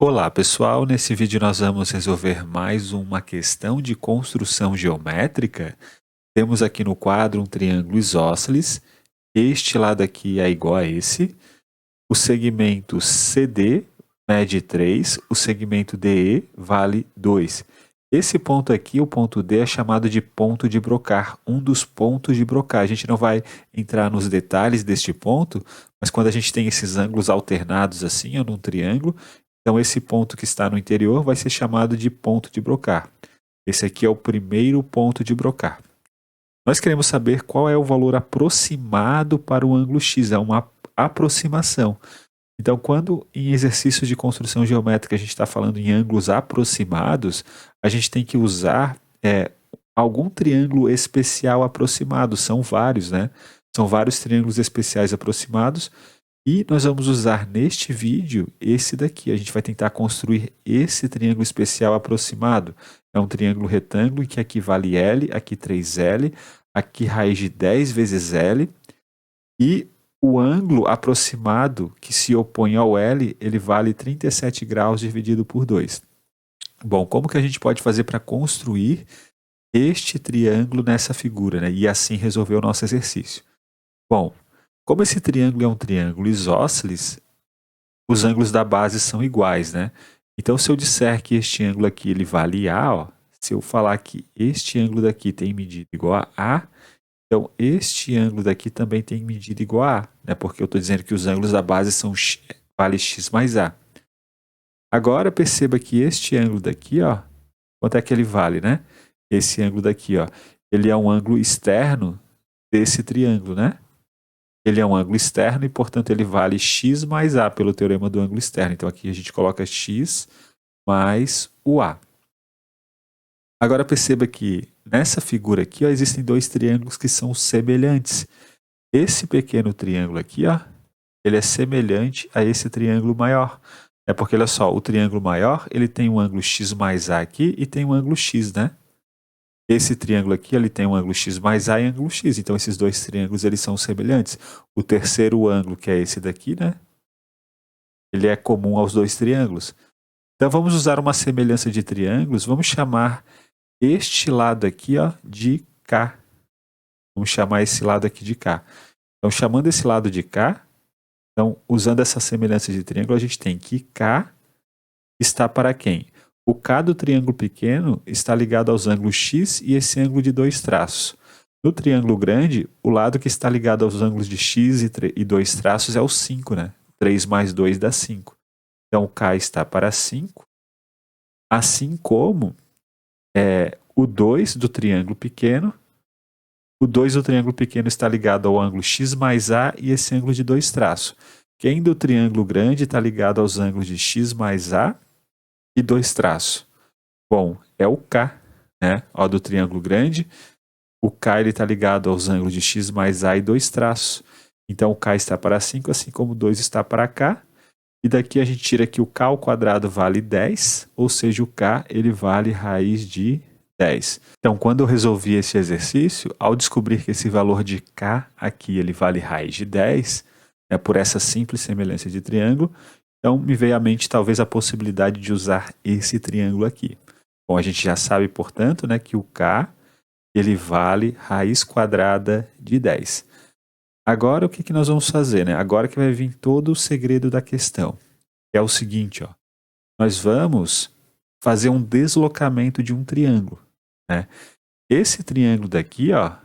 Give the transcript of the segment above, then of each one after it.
Olá pessoal, nesse vídeo nós vamos resolver mais uma questão de construção geométrica. Temos aqui no quadro um triângulo isósceles, este lado aqui é igual a esse, o segmento CD mede 3, o segmento DE vale 2. Esse ponto aqui, o ponto D, é chamado de ponto de Broca, um dos pontos de Broca. A gente não vai entrar nos detalhes deste ponto, mas quando a gente tem esses ângulos alternados assim, num triângulo, então esse ponto que está no interior vai ser chamado de ponto de Broca. Esse aqui é o primeiro ponto de Broca. Nós queremos saber qual é o valor aproximado para o ângulo x, é uma aproximação. Então, quando em exercícios de construção geométrica a gente está falando em ângulos aproximados, a gente tem que usar algum triângulo especial aproximado. São vários, né? São vários triângulos especiais aproximados. E nós vamos usar neste vídeo esse daqui. A gente vai tentar construir esse triângulo especial aproximado. É um triângulo retângulo em que aqui vale L, aqui 3L, aqui raiz de 10 vezes L. E o ângulo aproximado que se opõe ao L, ele vale 37 graus dividido por 2. Bom, como que a gente pode fazer para construir este triângulo nessa figura, né? E assim resolver o nosso exercício? Bom, como esse triângulo é um triângulo isósceles, os ângulos da base são iguais, né? Então, se eu disser que este ângulo aqui ele vale A, ó, se eu falar que este ângulo daqui tem medida igual a A, então este ângulo daqui também tem medida igual a A, né? Porque eu estou dizendo que os ângulos da base são vale x mais A. Agora perceba que este ângulo daqui, ó, quanto é que ele vale, né? Esse ângulo daqui, ó, ele é um ângulo externo desse triângulo, né? Ele é um ângulo externo e, portanto, ele vale x mais A pelo teorema do ângulo externo. Então, aqui a gente coloca x mais o A. Agora, perceba que nessa figura aqui, ó, existem dois triângulos que são semelhantes. Esse pequeno triângulo aqui, ó, ele é semelhante a esse triângulo maior. É porque, olha só, o triângulo maior ele tem um ângulo x mais A aqui e tem um ângulo x, né? Esse triângulo aqui ele tem um ângulo x mais A e ângulo x. Então, esses dois triângulos eles são semelhantes. O terceiro ângulo, que é esse daqui, né? Ele é comum aos dois triângulos. Então, vamos usar uma semelhança de triângulos. Vamos chamar este lado aqui, ó, de K. Vamos chamar esse lado aqui de K. Então, chamando esse lado de K, então, usando essa semelhança de triângulo, a gente tem que K está para quem? O K do triângulo pequeno está ligado aos ângulos x e esse ângulo de 2 traços. No triângulo grande, o lado que está ligado aos ângulos de x e 2 traços é o 5, né? 3 mais 2 dá 5. Então, o K está para 5, assim como o 2 do triângulo pequeno. O 2 do triângulo pequeno está ligado ao ângulo x mais A e esse ângulo de 2 traços. Quem do triângulo grande está ligado aos ângulos de x mais A e 2 traços? Bom, é o K, né? Ó, do triângulo grande, o K está ligado aos ângulos de x mais A e 2 traços. Então, o K está para 5, assim como o 2 está para K. E daqui a gente tira que o K ao quadrado vale 10, ou seja, o K ele vale raiz de 10. Então, quando eu resolvi esse exercício, ao descobrir que esse valor de K aqui ele vale raiz de 10, por essa simples semelhança de triângulo, então me veio à mente talvez a possibilidade de usar esse triângulo aqui. Bom, a gente já sabe, portanto, né, que o K ele vale raiz quadrada de 10. Agora, o que nós vamos fazer? Né? Agora que vai vir todo o segredo da questão. É o seguinte, ó, nós vamos fazer um deslocamento de um triângulo. Né? Esse triângulo daqui, ó,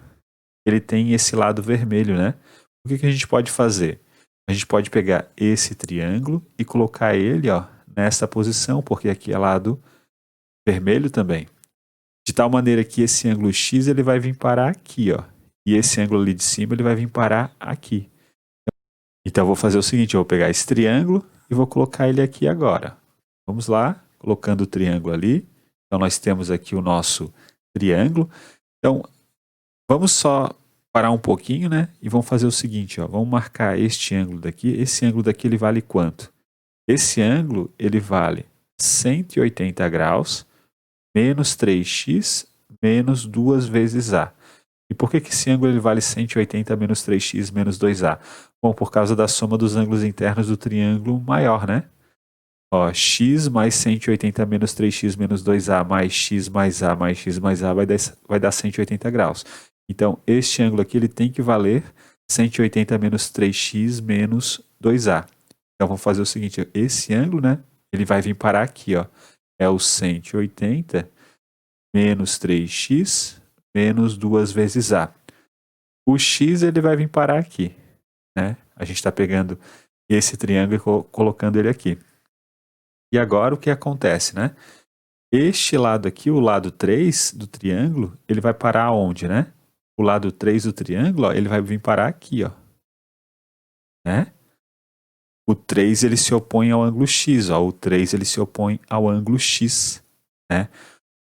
ele tem esse lado vermelho, né? O que a gente pode fazer? A gente pode pegar esse triângulo e colocar ele, ó, nessa posição, porque aqui é lado vermelho também. De tal maneira que esse ângulo x ele vai vir parar aqui, ó, e esse ângulo ali de cima ele vai vir parar aqui. Então eu vou fazer o seguinte, eu vou pegar esse triângulo e vou colocar ele aqui agora. Vamos lá, colocando o triângulo ali. Então nós temos aqui o nosso triângulo. Então vamos só parar um pouquinho, né? E vamos fazer o seguinte, ó, vamos marcar este ângulo daqui. Esse ângulo daqui ele vale quanto? Esse ângulo ele vale 180 graus menos 3x menos 2 vezes A. E por que esse ângulo ele vale 180 menos 3x menos 2A? Bom, por causa da soma dos ângulos internos do triângulo maior, né? Ó, x mais 180 menos 3x menos 2a mais x mais a mais x mais a vai dar 180 graus. Então, este ângulo aqui ele tem que valer 180 menos 3x menos 2a. Então, vamos fazer o seguinte, esse ângulo, né, ele vai vir parar aqui, ó. É o 180 menos 3x menos 2 vezes a. O x ele vai vir parar aqui, né? A gente está pegando esse triângulo e colocando ele aqui. E agora o que acontece, né? Este lado aqui, o lado 3 do triângulo, ele vai parar onde, né? O lado 3 do triângulo, ó, ele vai vir parar aqui, ó. Né? O 3 ele se opõe ao ângulo x, ó. O 3 ele se opõe ao ângulo x, né?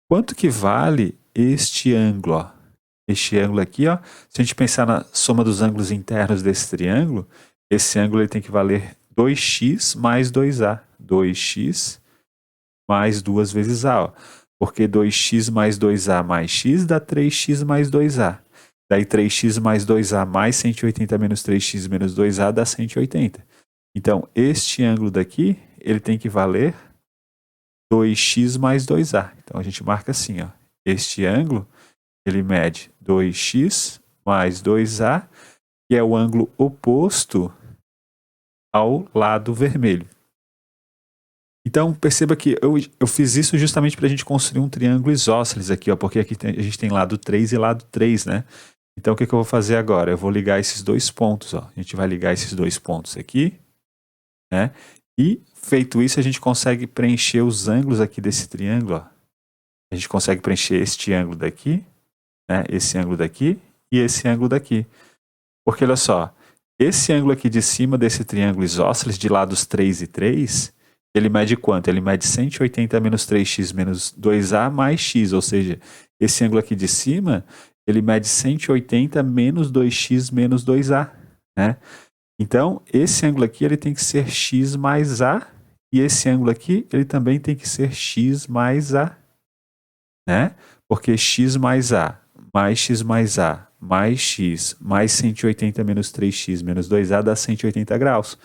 Quanto que vale este ângulo, ó? Este ângulo aqui, ó, se a gente pensar na soma dos ângulos internos desse triângulo, esse ângulo ele tem que valer 2x mais 2a. 2x mais 2 vezes a, ó. Porque 2x mais 2a mais x dá 3x mais 2a. Daí 3x mais 2a mais 180 menos 3x menos 2a dá 180. Então, este ângulo daqui, ele tem que valer 2x mais 2a. Então, a gente marca assim, ó. Este ângulo, ele mede 2x mais 2a, que é o ângulo oposto ao lado vermelho. Então, perceba que eu fiz isso justamente para a gente construir um triângulo isósceles aqui, ó, porque aqui a gente tem lado 3 e lado 3, né? Então, o que eu vou fazer agora? Eu vou ligar esses dois pontos, ó. A gente vai ligar esses dois pontos aqui, né? E, feito isso, a gente consegue preencher os ângulos aqui desse triângulo, ó. A gente consegue preencher este ângulo daqui, né? Esse ângulo daqui e esse ângulo daqui. Porque, olha só, esse ângulo aqui de cima desse triângulo isósceles, de lados 3 e 3, ele mede quanto? Ele mede 180 menos 3x menos 2a mais x, ou seja, esse ângulo aqui de cima, ele mede 180 menos 2x menos 2a, né? Então, esse ângulo aqui, ele tem que ser x mais a, e esse ângulo aqui, ele também tem que ser x mais a, né? Porque x mais a mais x mais a mais x mais 180 menos 3x menos 2a dá 180 graus.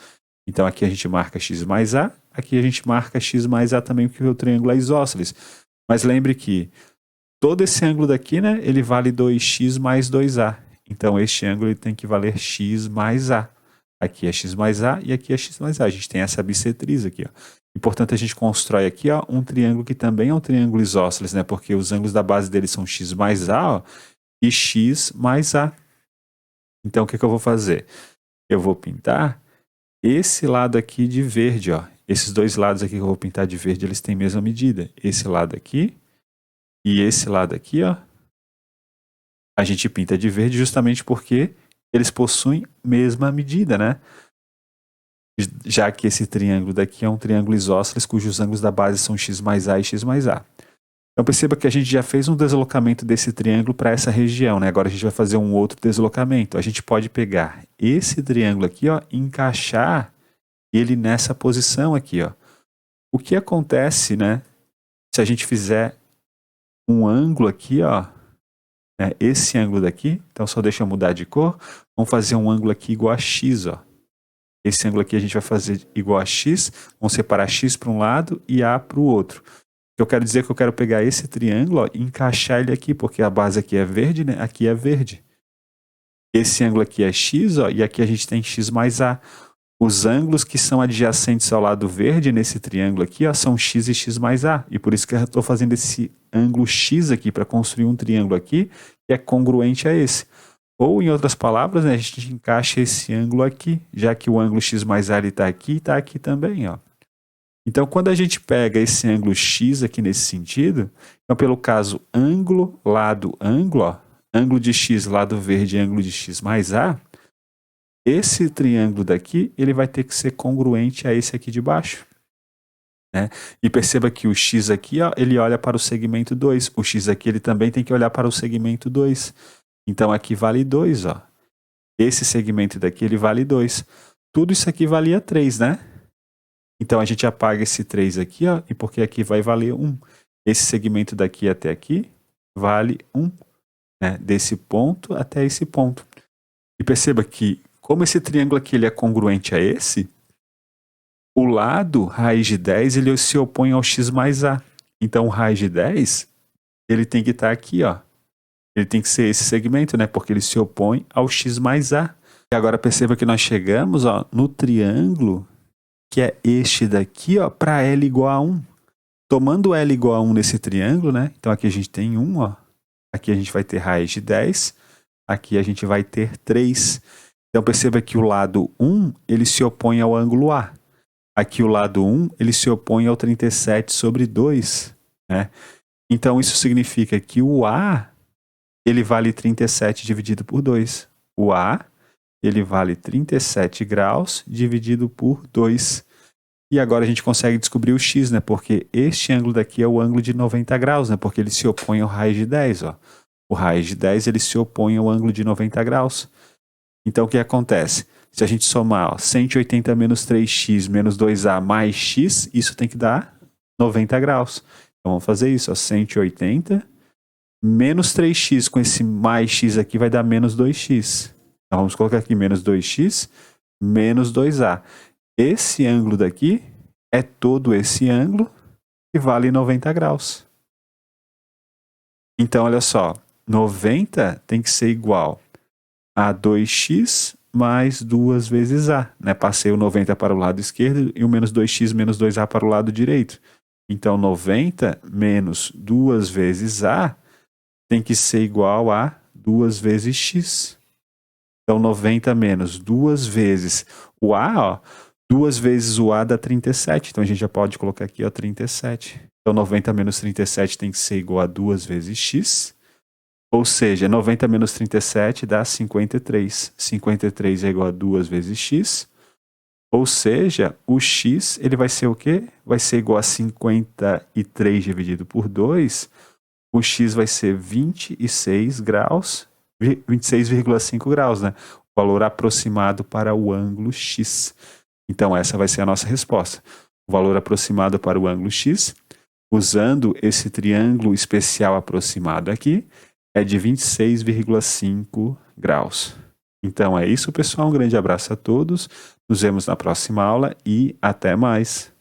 Então, aqui a gente marca x mais a, aqui a gente marca x mais a também, porque o triângulo é isósceles. Mas lembre que todo esse ângulo daqui, né, ele vale 2x mais 2a. Então, este ângulo ele tem que valer x mais a. Aqui é x mais a e aqui é x mais a. A gente tem essa bissetriz aqui, ó. E, portanto, a gente constrói aqui, ó, um triângulo que também é um triângulo isósceles, né? Porque os ângulos da base dele são x mais a, ó, e x mais a. Então, o que eu vou fazer? Eu vou pintar esse lado aqui de verde, ó. Esses dois lados aqui que eu vou pintar de verde, eles têm a mesma medida. Esse lado aqui e esse lado aqui, ó. A gente pinta de verde justamente porque eles possuem mesma medida, né? Já que esse triângulo daqui é um triângulo isósceles cujos ângulos da base são x mais a e x mais a. Então perceba que a gente já fez um deslocamento desse triângulo para essa região, né? Agora a gente vai fazer um outro deslocamento. A gente pode pegar esse triângulo aqui, ó, e encaixar ele nessa posição aqui, ó. O que acontece, né? Se a gente fizer um ângulo aqui, ó, né, esse ângulo daqui, então só deixa eu mudar de cor, vamos fazer um ângulo aqui igual a x, ó. Esse ângulo aqui a gente vai fazer igual a x, vamos separar x para um lado e a para o outro. Eu quero dizer que eu quero pegar esse triângulo, ó, e encaixar ele aqui, porque a base aqui é verde, né? Aqui é verde. Esse ângulo aqui é x, ó, e aqui a gente tem x mais a. Os ângulos que são adjacentes ao lado verde nesse triângulo aqui, ó, são x e x mais a. E por isso que eu estou fazendo esse ângulo x aqui para construir um triângulo aqui que é congruente a esse. Ou, em outras palavras, né, a gente encaixa esse ângulo aqui, já que o ângulo x mais a está aqui e está aqui também, ó. Então, quando a gente pega esse ângulo x aqui nesse sentido, então, pelo caso ângulo, lado, ângulo, ó, ângulo de x, lado verde, ângulo de x mais a, esse triângulo daqui, ele vai ter que ser congruente a esse aqui de baixo. Né? E perceba que o x aqui, ó, ele olha para o segmento 2. O x aqui, ele também tem que olhar para o segmento 2. Então, aqui vale 2, ó. Esse segmento daqui, ele vale 2. Tudo isso aqui valia 3, né? Então, a gente apaga esse 3 aqui, ó, e porque aqui vai valer 1. Esse segmento daqui até aqui vale 1, né? Desse ponto até esse ponto. E perceba que, como esse triângulo aqui ele é congruente a esse, O lado raiz de 10, ele se opõe ao x mais a. Então, o raiz de 10, ele tem que estar aqui, ó. Ele tem que ser esse segmento, né? Porque ele se opõe ao x mais a. E agora perceba que nós chegamos, ó, no triângulo, que é este daqui, ó, para L igual a 1. Tomando L igual a 1 nesse triângulo, né? Então aqui a gente tem 1, ó. Aqui a gente vai ter raiz de 10. Aqui a gente vai ter 3. Então perceba que o lado 1, ele se opõe ao ângulo A. Aqui o lado 1, ele se opõe ao 37 sobre 2, né? Então isso significa que o A, ele vale 37 dividido por 2. O A, ele vale 37 graus dividido por 2. E agora a gente consegue descobrir o x, né? Porque este ângulo daqui é o ângulo de 90 graus, né? Porque ele se opõe ao raiz de 10, ó. O raiz de 10, ele se opõe ao ângulo de 90 graus. Então, o que acontece? Se a gente somar, ó, 180 menos 3x menos 2a mais x, isso tem que dar 90 graus. Então, vamos fazer isso, ó. 180 menos 3x com esse mais x aqui vai dar menos 2x. Então, vamos colocar aqui menos 2x menos 2a. Esse ângulo daqui é todo esse ângulo que vale 90 graus. Então, olha só, 90 tem que ser igual a 2x mais 2 vezes a. Né? Passei o 90 para o lado esquerdo e o menos 2x menos 2a para o lado direito. Então, 90 menos 2 vezes a tem que ser igual a 2 vezes x. Então, 90 menos 2 vezes o a, ó. 2 vezes o A dá 37. Então, a gente já pode colocar aqui, ó, 37. Então, 90 menos 37 tem que ser igual a 2 vezes x. Ou seja, 90 menos 37 dá 53. 53 é igual a 2 vezes x. Ou seja, o x, ele vai ser o quê? Vai ser igual a 53 dividido por 2. O x vai ser 26 graus, 26,5 graus, né? O valor aproximado para o ângulo x. Então, essa vai ser a nossa resposta. O valor aproximado para o ângulo x, usando esse triângulo especial aproximado aqui, é de 26,5 graus. Então é isso, pessoal. Um grande abraço a todos. Nos vemos na próxima aula e até mais.